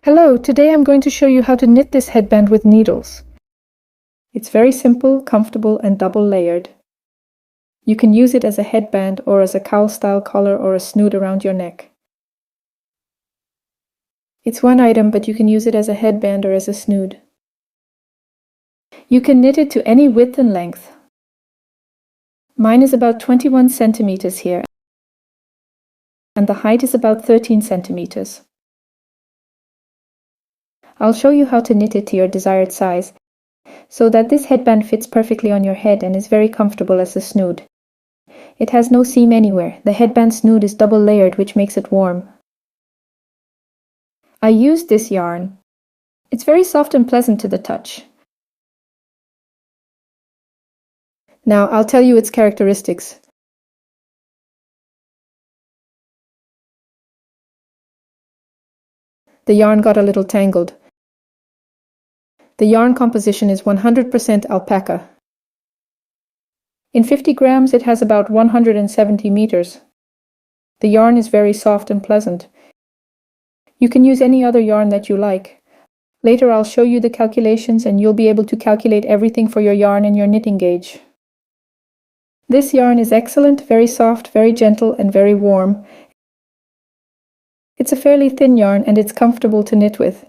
Hello, today I'm going to show you how to knit this headband with needles. It's very simple, comfortable and double layered. You can use it as a headband or as a cowl style collar or a snood around your neck. It's one item, but you can use it as a headband or as a snood. You can knit it to any width and length. Mine is about 21 centimeters here, and the height is about 13 centimeters. I'll show you how to knit it to your desired size, so that this headband fits perfectly on your head and is very comfortable as a snood. It has no seam anywhere. The headband snood is double layered, which makes it warm. I used this yarn. It's very soft and pleasant to the touch. Now I'll tell you its characteristics. The yarn got a little tangled. The yarn composition is 100% alpaca. In 50 grams it has about 170 meters. The yarn is very soft and pleasant. You can use any other yarn that you like. Later I'll show you the calculations and you'll be able to calculate everything for your yarn and your knitting gauge. This yarn is excellent, very soft, very gentle and very warm. It's a fairly thin yarn and it's comfortable to knit with.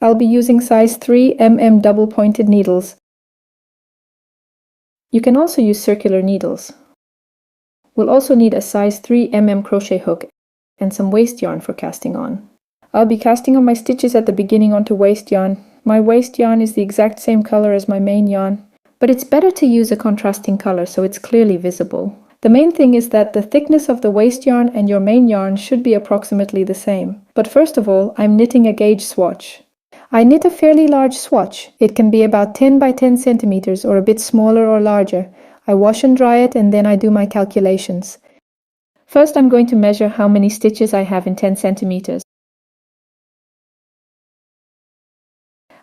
I'll be using size 3 mm double pointed needles. You can also use circular needles. We'll also need a size 3 mm crochet hook and some waste yarn for casting on. I'll be casting on my stitches at the beginning onto waste yarn. My waste yarn is the exact same color as my main yarn, but it's better to use a contrasting color so it's clearly visible. The main thing is that the thickness of the waste yarn and your main yarn should be approximately the same. But first of all, I'm knitting a gauge swatch. I knit a fairly large swatch. It can be about 10 by 10 centimeters or a bit smaller or larger. I wash and dry it and then I do my calculations. First I'm going to measure how many stitches I have in 10 centimeters.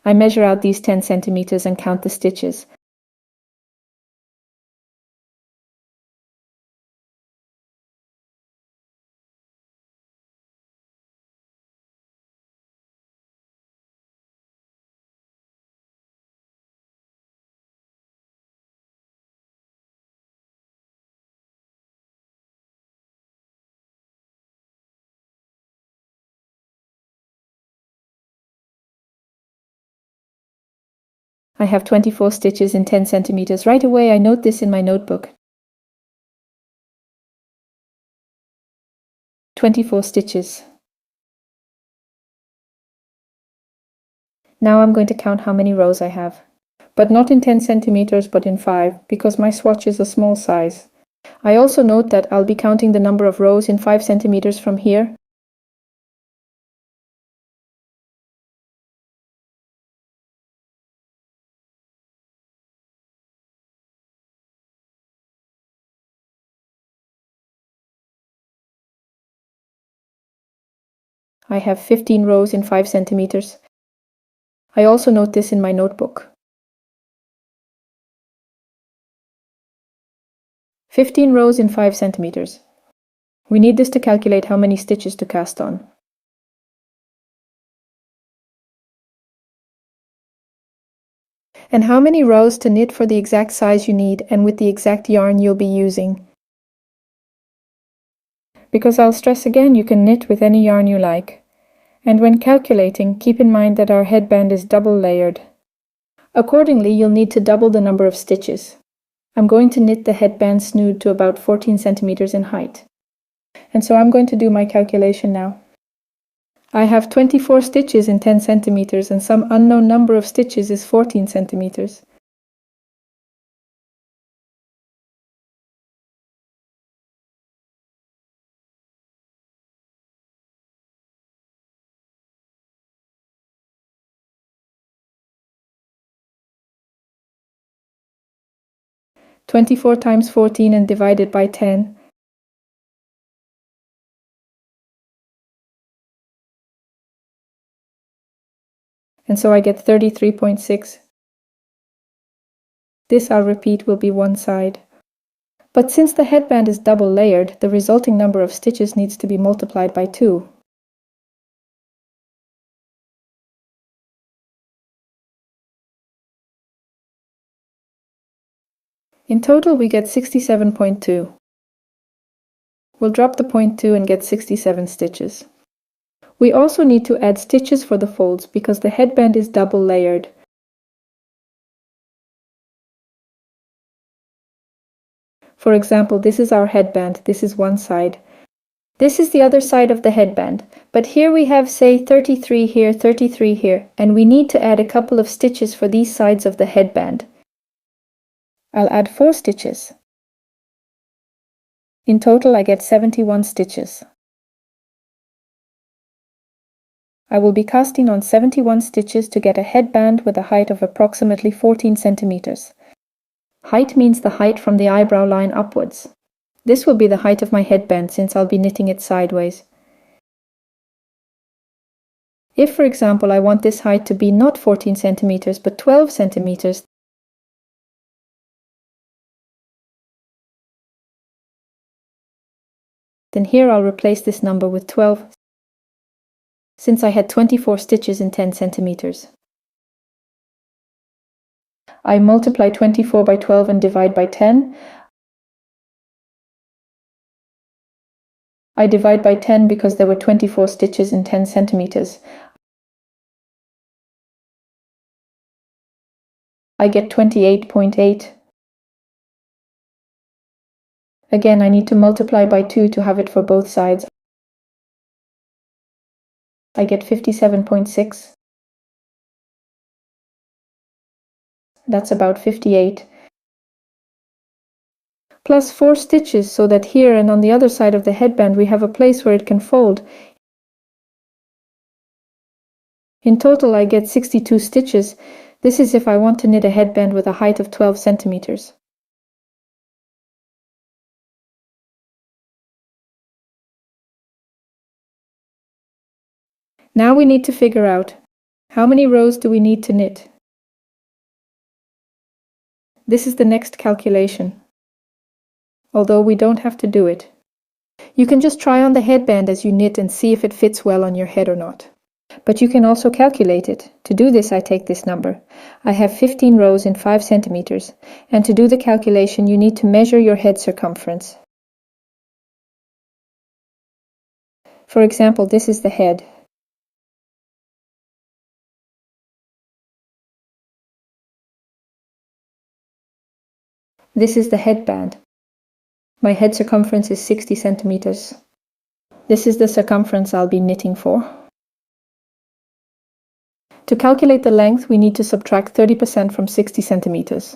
I measure out these 10 centimeters and count the stitches. I have 24 stitches in 10 centimeters. Right away I note this in my notebook. 24 stitches. Now I'm going to count how many rows I have. But not in 10 centimeters, but in 5, because my swatch is a small size. I also note that I'll be counting the number of rows in 5 centimeters from here. I have 15 rows in 5 centimeters. I also note this in my notebook. 15 rows in 5 centimeters. We need this to calculate how many stitches to cast on. And how many rows to knit for the exact size you need and with the exact yarn you'll be using. Because I'll stress again, you can knit with any yarn you like. And when calculating, keep in mind that our headband is double layered. Accordingly, you'll need to double the number of stitches. I'm going to knit the headband snood to about 14 centimeters in height. And so I'm going to do my calculation now. I have 24 stitches in 10 centimeters and some unknown number of stitches is 14 centimeters. (24 times 14 and divided by 10). And so I get 33.6. This, I'll repeat, will be one side. But since the headband is double layered, the resulting number of stitches needs to be multiplied by 2. In total we get 67.2. We'll drop the 0.2 and get 67 stitches. We also need to add stitches for the folds because the headband is double layered. For example, this is our headband, this is one side. This is the other side of the headband, but here we have, say, 33 here, 33 here, and we need to add a couple of stitches for these sides of the headband. I'll add 4 stitches. In total, I get 71 stitches. I will be casting on 71 stitches to get a headband with a height of approximately 14 centimeters. Height means the height from the eyebrow line upwards. This will be the height of my headband since I'll be knitting it sideways. If, for example, I want this height to be not 14 centimeters but 12 centimeters, then here I'll replace this number with 12 since I had 24 stitches in 10 centimeters. I multiply 24 by 12 and divide by 10. I divide by 10 because there were 24 stitches in 10 centimeters. I get 28.8. Again, I need to multiply by 2 to have it for both sides. I get 57.6. That's about 58. Plus 4 stitches so that here and on the other side of the headband we have a place where it can fold. In total I get 62 stitches. This is if I want to knit a headband with a height of 12 centimeters. Now we need to figure out how many rows do we need to knit. This is the next calculation, although we don't have to do it. You can just try on the headband as you knit and see if it fits well on your head or not. But you can also calculate it. To do this, I take this number. I have 15 rows in 5 centimeters, and to do the calculation you need to measure your head circumference. For example, this is the head. This is the headband. My head circumference is 60 centimeters. This is the circumference I'll be knitting for. To calculate the length, we need to subtract 30% from 60 centimeters.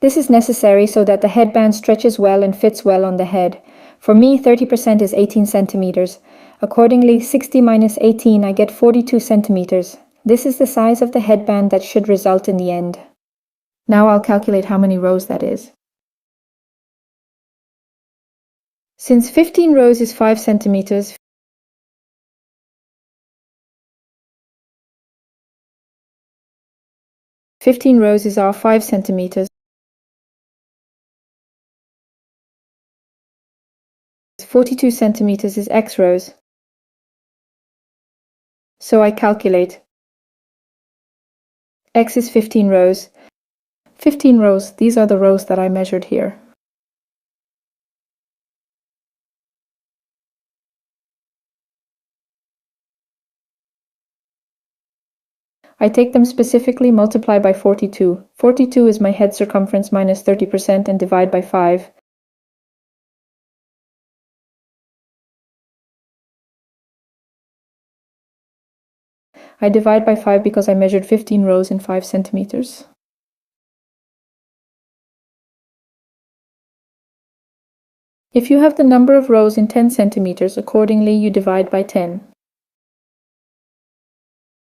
This is necessary so that the headband stretches well and fits well on the head. For me, 30% is 18 centimeters. Accordingly, 60 minus 18, I get 42 centimeters. This is the size of the headband that should result in the end. Now I'll calculate how many rows that is. Since 15 rows is 5 centimeters, 15 rows is our 5 centimeters. 42 centimeters is X rows. So I calculate. X is 15 rows. 15 rows, these are the rows that I measured here. I take them specifically, multiply by 42. 42 is my head circumference minus 30% and divide by 5. I divide by 5 because I measured 15 rows in 5 centimeters. If you have the number of rows in 10 centimeters, accordingly you divide by 10.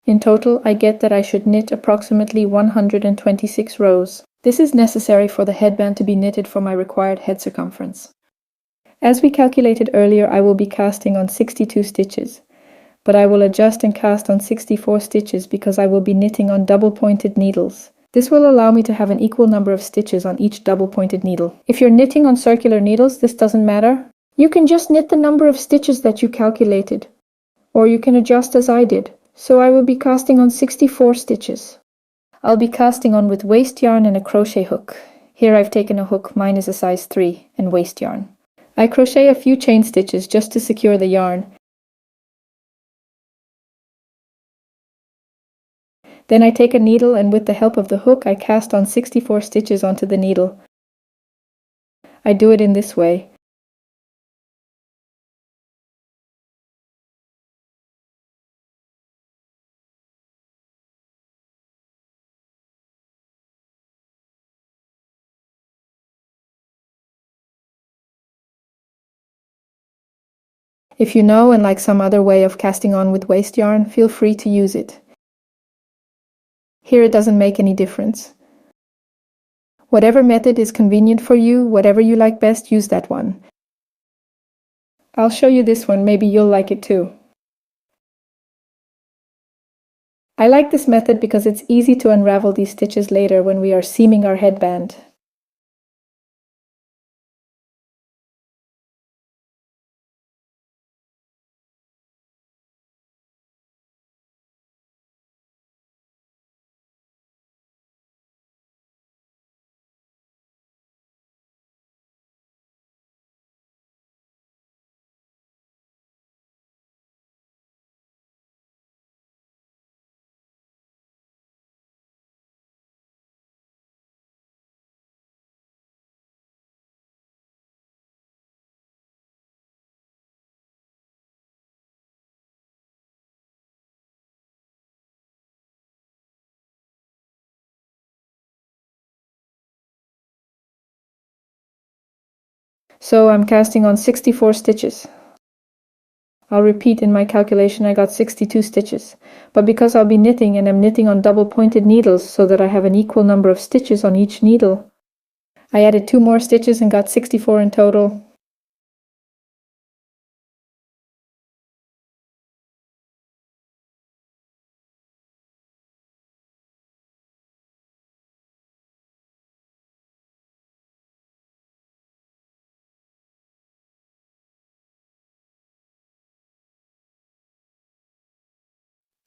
In total, I get that I should knit approximately 126 rows. This is necessary for the headband to be knitted for my required head circumference. As we calculated earlier, I will be casting on 62 stitches, but I will adjust and cast on 64 stitches because I will be knitting on double-pointed needles. This will allow me to have an equal number of stitches on each double-pointed needle. If you're knitting on circular needles, this doesn't matter. You can just knit the number of stitches that you calculated, or you can adjust as I did. So I will be casting on 64 stitches. I'll be casting on with waste yarn and a crochet hook. Here I've taken a hook, mine is a size 3, and waste yarn. I crochet a few chain stitches just to secure the yarn. Then I take a needle and with the help of the hook I cast on 64 stitches onto the needle. I do it in this way. If you know and like some other way of casting on with waste yarn, feel free to use it. Here it doesn't make any difference. Whatever method is convenient for you, whatever you like best, use that one. I'll show you this one, maybe you'll like it too. I like this method because it's easy to unravel these stitches later when we are seaming our headband. So I'm casting on 64 stitches. I'll repeat, in my calculation I got 62 stitches, but because I'll be knitting and I'm knitting on double pointed needles so that I have an equal number of stitches on each needle, I added 2 more stitches and got 64 in total.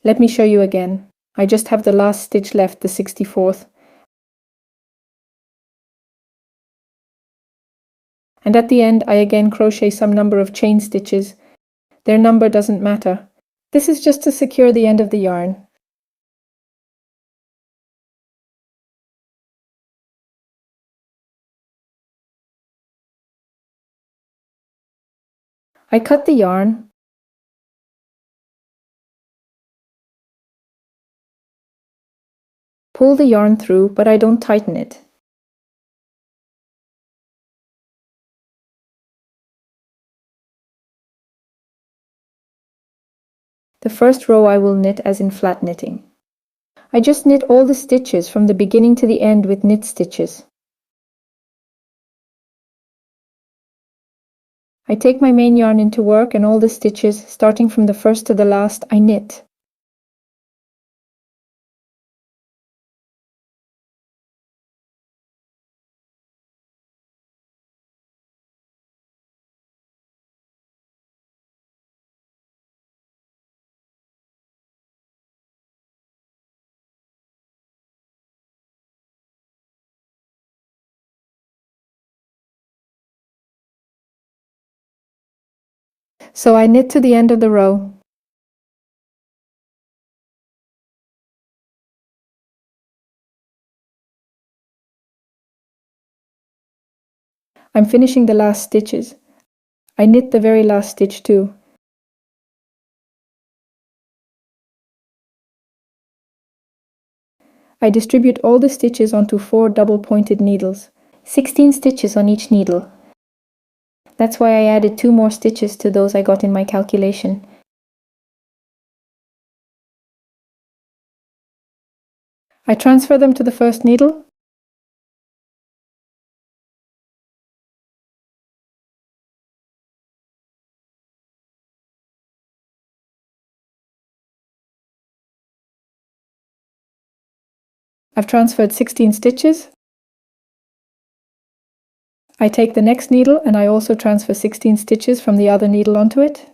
Let me show you again. I just have the last stitch left, the 64th. And at the end I again crochet some number of chain stitches. Their number doesn't matter. This is just to secure the end of the yarn. I cut the yarn, pull the yarn through, but I don't tighten it. The first row I will knit as in flat knitting. I just knit all the stitches from the beginning to the end with knit stitches. I take my main yarn into work and all the stitches, starting from the first to the last, I knit. So I knit to the end of the row. I'm finishing the last stitches. I knit the very last stitch too. I distribute all the stitches onto 4 double-pointed needles, 16 stitches on each needle. That's why I added 2 more stitches to those I got in my calculation. I transfer them to the first needle. I've transferred 16 stitches. I take the next needle and I also transfer 16 stitches from the other needle onto it.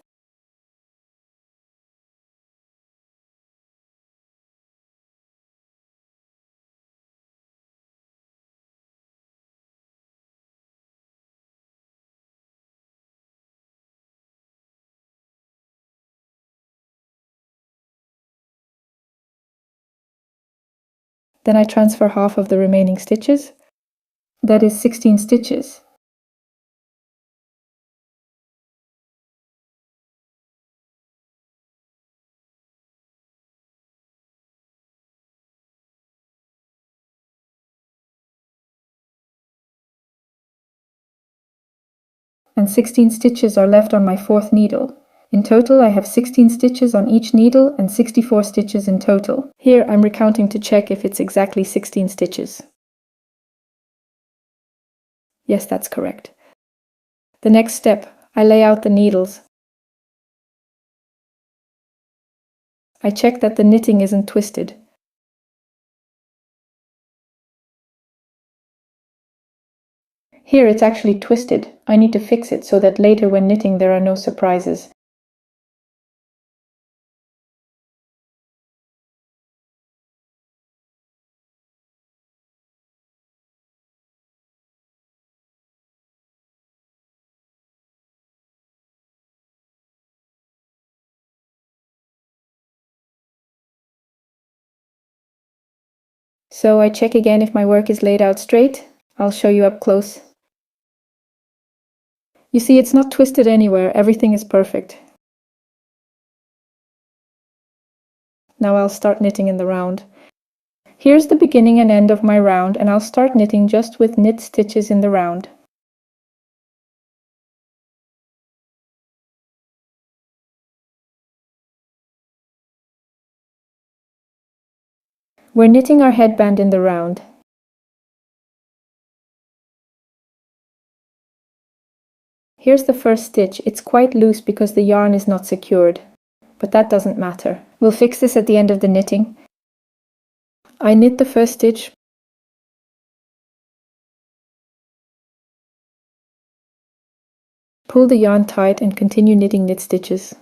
Then I transfer half of the remaining stitches. That is 16 stitches. And 16 stitches are left on my fourth needle. In total, I have 16 stitches on each needle and 64 stitches in total. Here I'm recounting to check if it's exactly 16 stitches. Yes, that's correct. The next step, I lay out the needles. I check that the knitting isn't twisted. Here it's actually twisted. I need to fix it so that later when knitting there are no surprises. So I check again if my work is laid out straight. I'll show you up close. You see, it's not twisted anywhere. Everything is perfect. Now I'll start knitting in the round. Here's the beginning and end of my round, and I'll start knitting just with knit stitches in the round. We're knitting our headband in the round. Here's the first stitch. It's quite loose because the yarn is not secured, but that doesn't matter. We'll fix this at the end of the knitting. I knit the first stitch, pull the yarn tight and continue knitting knit stitches.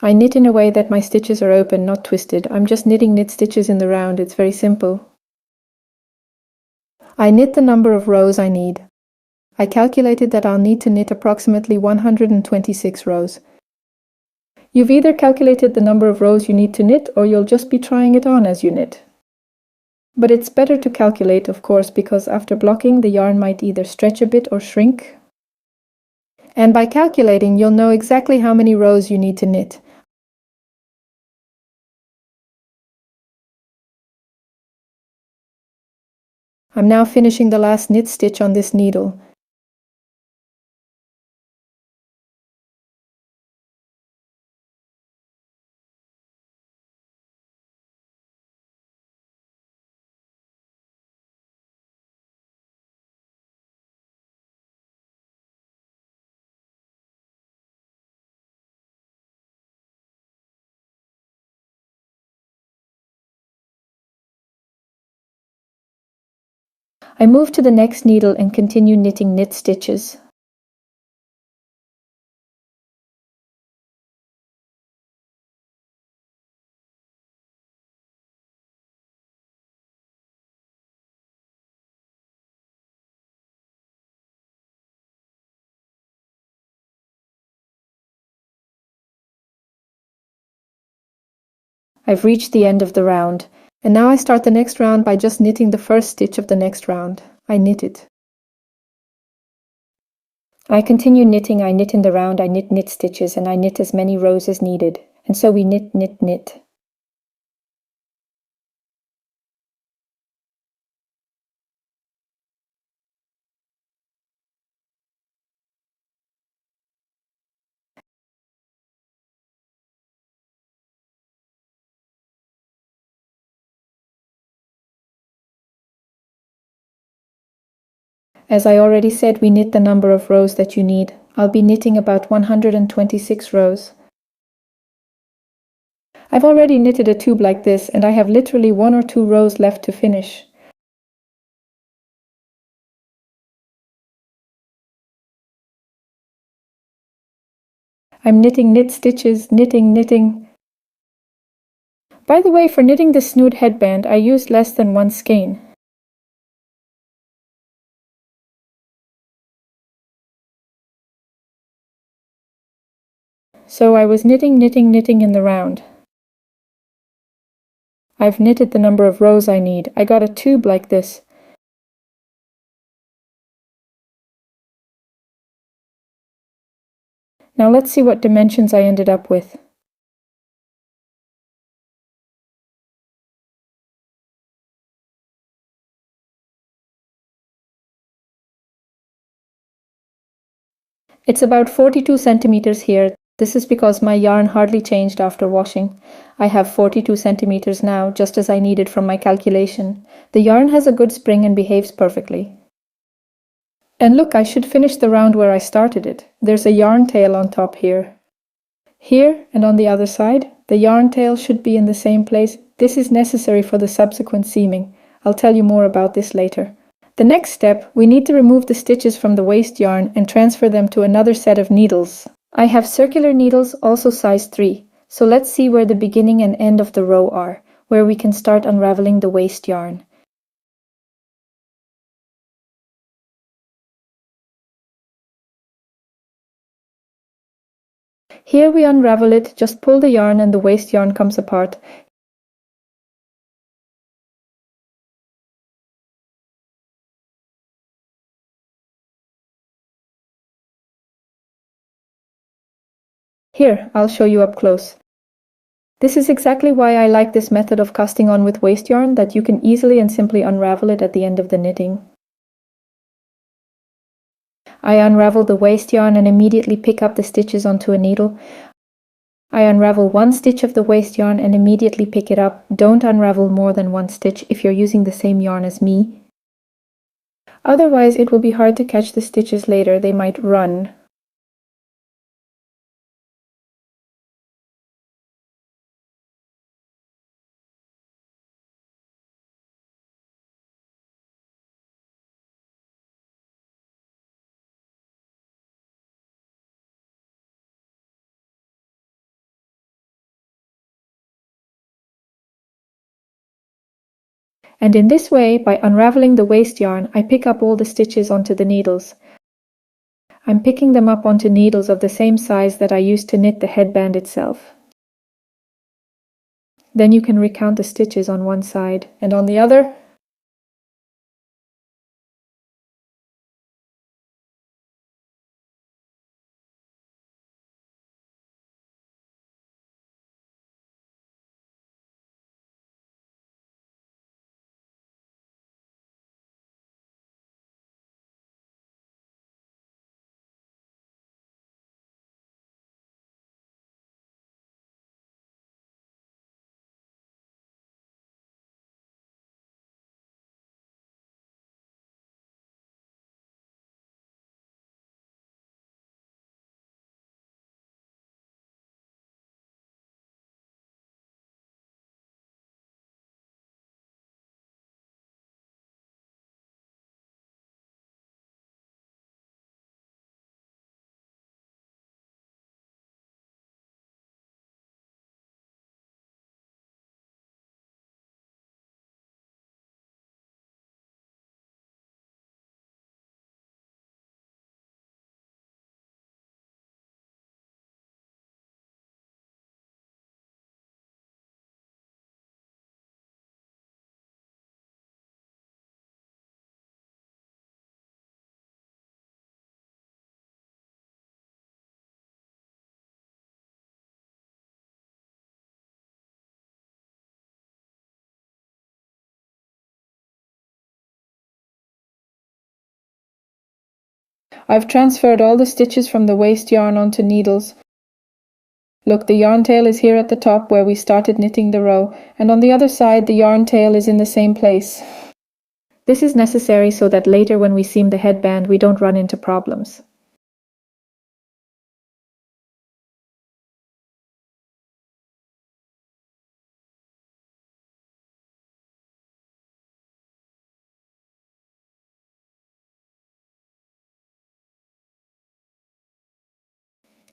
I knit in a way that my stitches are open, not twisted. I'm just knitting knit stitches in the round. It's very simple. I knit the number of rows I need. I calculated that I'll need to knit approximately 126 rows. You've either calculated the number of rows you need to knit, or you'll just be trying it on as you knit. But it's better to calculate, of course, because after blocking, the yarn might either stretch a bit or shrink. And by calculating, you'll know exactly how many rows you need to knit. I'm now finishing the last knit stitch on this needle. I move to the next needle and continue knitting knit stitches. I've reached the end of the round, and now I start the next round by just knitting the first stitch of the next round. I knit it. I continue knitting. I knit in the round, I knit knit stitches, and I knit as many rows as needed. And so we knit, knit, knit. As I already said, we knit the number of rows that you need. I'll be knitting about 126 rows. I've already knitted a tube like this, and I have literally 1 or 2 rows left to finish. I'm knitting knit stitches, knitting, knitting. By the way, for knitting the Snood headband, I used less than 1 skein. So I was knitting in the round. I've knitted the number of rows I need. I got a tube like this. Now let's see what dimensions I ended up with. It's about 42 centimeters here. This is because my yarn hardly changed after washing. I have 42 centimeters now, just as I needed from my calculation. The yarn has a good spring and behaves perfectly. And look, I should finish the round where I started it. There's a yarn tail on top here. Here and on the other side, the yarn tail should be in the same place. This is necessary for the subsequent seaming. I'll tell you more about this later. The next step, we need to remove the stitches from the waste yarn and transfer them to another set of needles. I have circular needles, also size 3. So let's see where the beginning and end of the row are, where we can start unraveling the waste yarn. Here we unravel it, just pull the yarn and the waste yarn comes apart. Here, I'll show you up close. This is exactly why I like this method of casting on with waste yarn, that you can easily and simply unravel it at the end of the knitting. I unravel the waste yarn and immediately pick up the stitches onto a needle. I unravel one stitch of the waste yarn and immediately pick it up. Don't unravel more than one stitch if you're using the same yarn as me. Otherwise, it will be hard to catch the stitches later. They might run. And in this way, by unraveling the waste yarn, I pick up all the stitches onto the needles. I'm picking them up onto needles of the same size that I used to knit the headband itself. Then you can recount the stitches on one side and on the other. I've transferred all the stitches from the waste yarn onto needles. Look, the yarn tail is here at the top where we started knitting the row, and on the other side the yarn tail is in the same place. This is necessary so that later when we seam the headband we don't run into problems.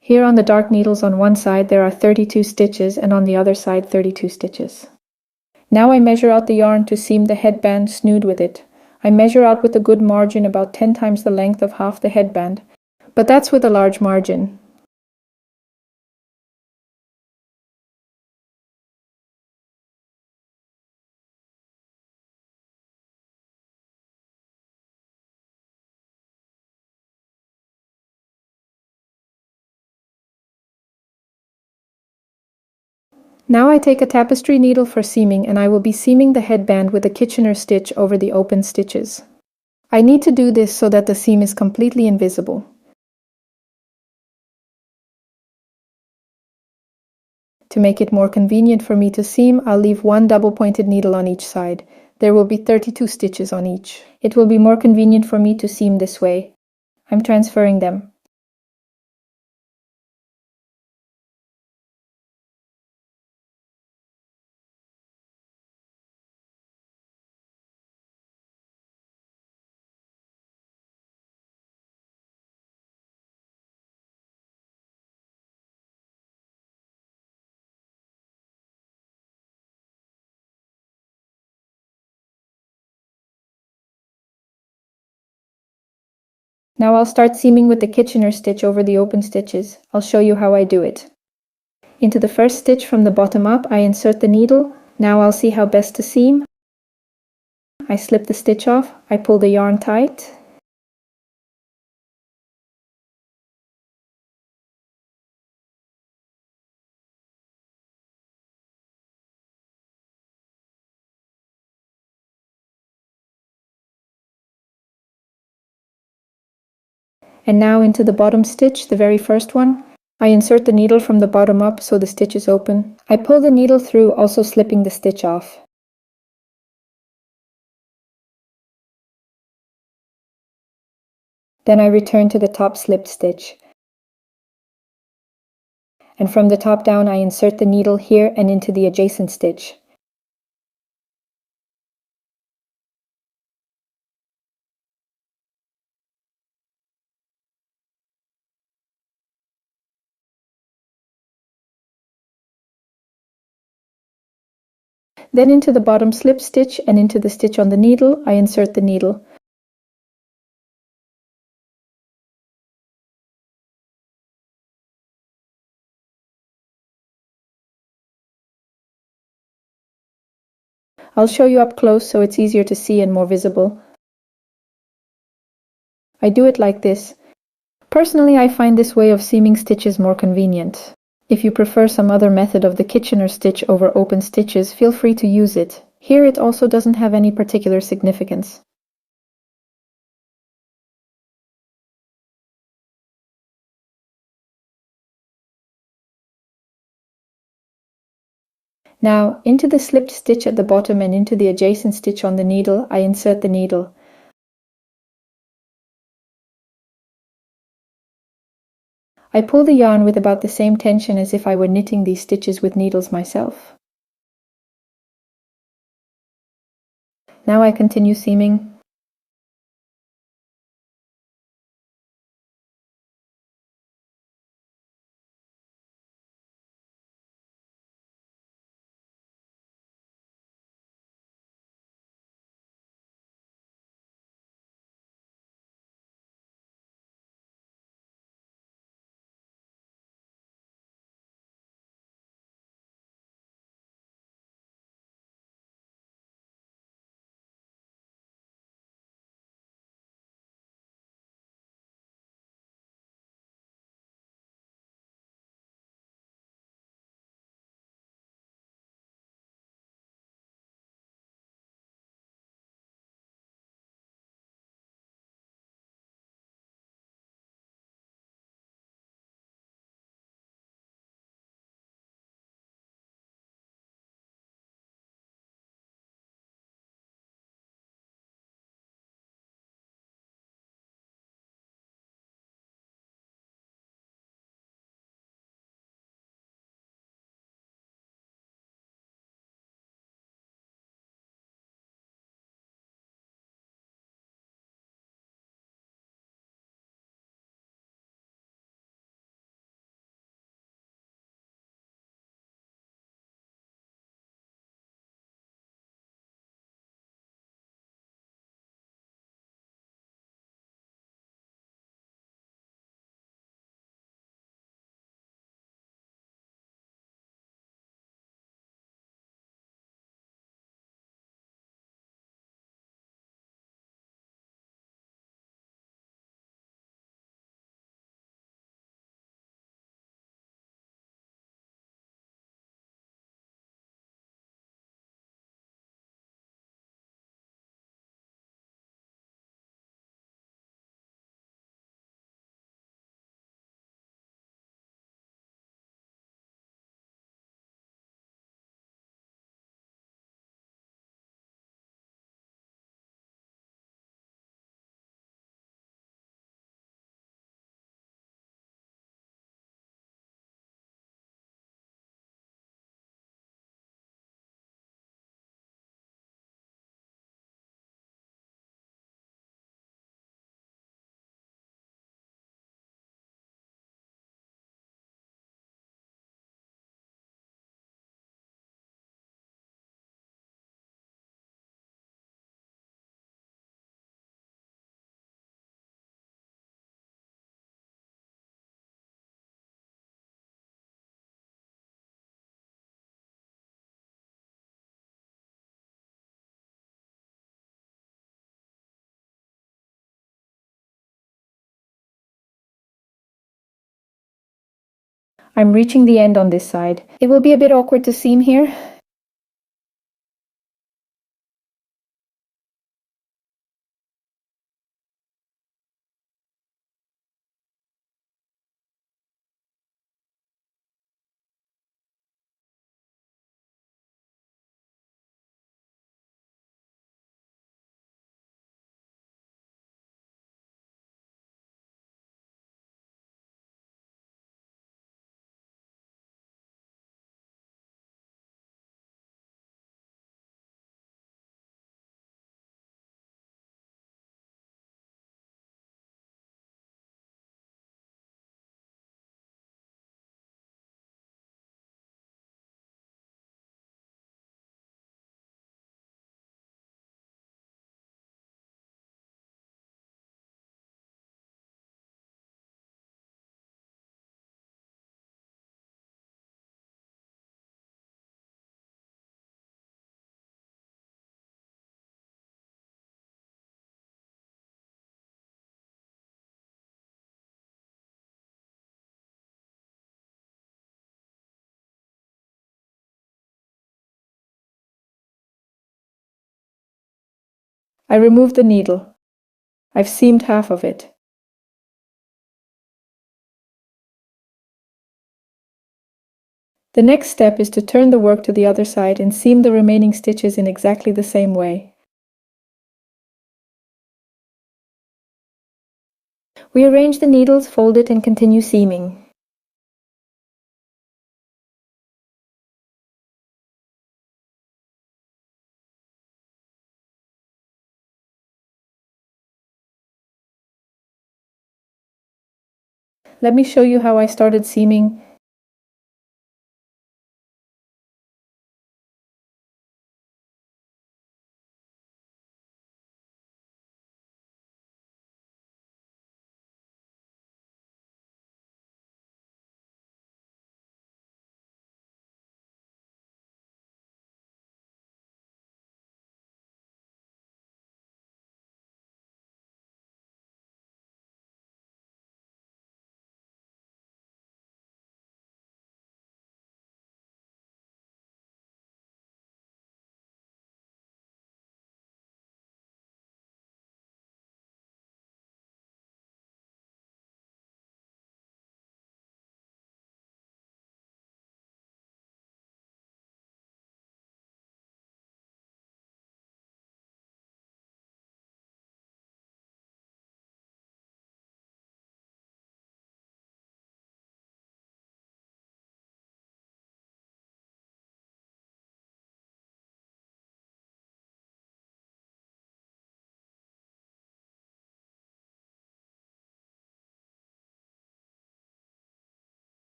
Here on the dark needles on one side there are 32 stitches and on the other side 32 stitches. Now I measure out the yarn to seam the headband snood with it. I measure out with a good margin about 10 times the length of half the headband, but that's with a large margin. Now I take a tapestry needle for seaming, and I will be seaming the headband with a Kitchener stitch over the open stitches. I need to do this so that the seam is completely invisible. To make it more convenient for me to seam, I'll leave one double-pointed needle on each side. There will be 32 stitches on each. It will be more convenient for me to seam this way. I'm transferring them. Now I'll start seaming with the Kitchener stitch over the open stitches. I'll show you how I do it. Into the first stitch from the bottom up, I insert the needle. Now I'll see how best to seam. I slip the stitch off, I pull the yarn tight. And now into the bottom stitch, the very first one. I insert the needle from the bottom up so the stitch is open. I pull the needle through, also slipping the stitch off. Then I return to the top slipped stitch. And from the top down I insert the needle here and into the adjacent stitch. Then into the bottom slip stitch and into the stitch on the needle, I insert the needle. I'll show you up close so it's easier to see and more visible. I do it like this. Personally, I find this way of seaming stitches more convenient. If you prefer some other method of the Kitchener stitch over open stitches, feel free to use it. Here it also doesn't have any particular significance. Now, into the slipped stitch at the bottom and into the adjacent stitch on the needle, I insert the needle. I pull the yarn with about the same tension as if I were knitting these stitches with needles myself. Now I continue seaming. I'm reaching the end on this side. It will be a bit awkward to seam here. I removed the needle. I've seamed half of it. The next step is to turn the work to the other side and seam the remaining stitches in exactly the same way. We arrange the needles, fold it, and continue seaming. Let me show you how I started seaming.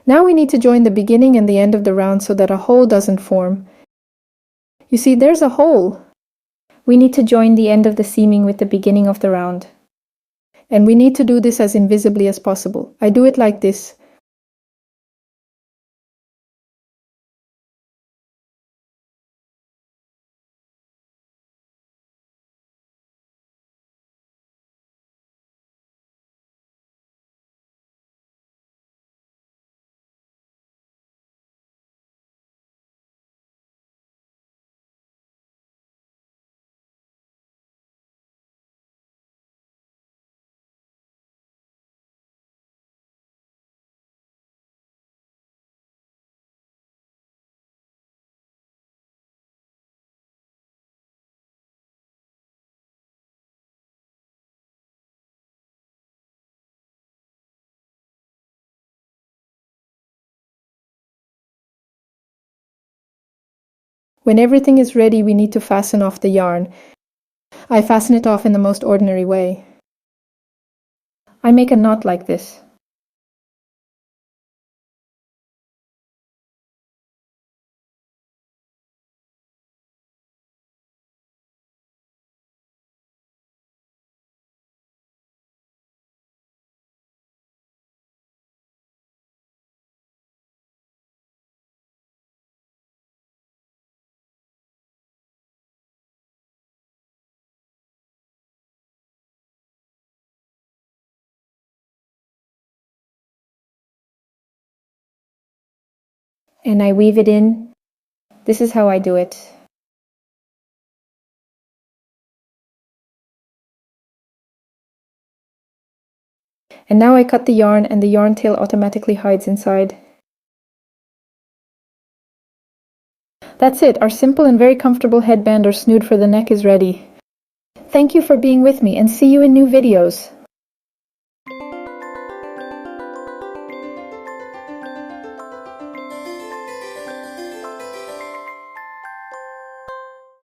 Now we need to join the beginning and the end of the round so that a hole doesn't form. You see, there's a hole. We need to join the end of the seaming with the beginning of the round. And we need to do this as invisibly as possible. I do it like this. When everything is ready, we need to fasten off the yarn. I fasten it off in the most ordinary way. I make a knot like this. And I weave it in. This is how I do it. And now I cut the yarn and the yarn tail automatically hides inside. That's it, our simple and very comfortable headband or snood for the neck is ready. Thank you for being with me and see you in new videos.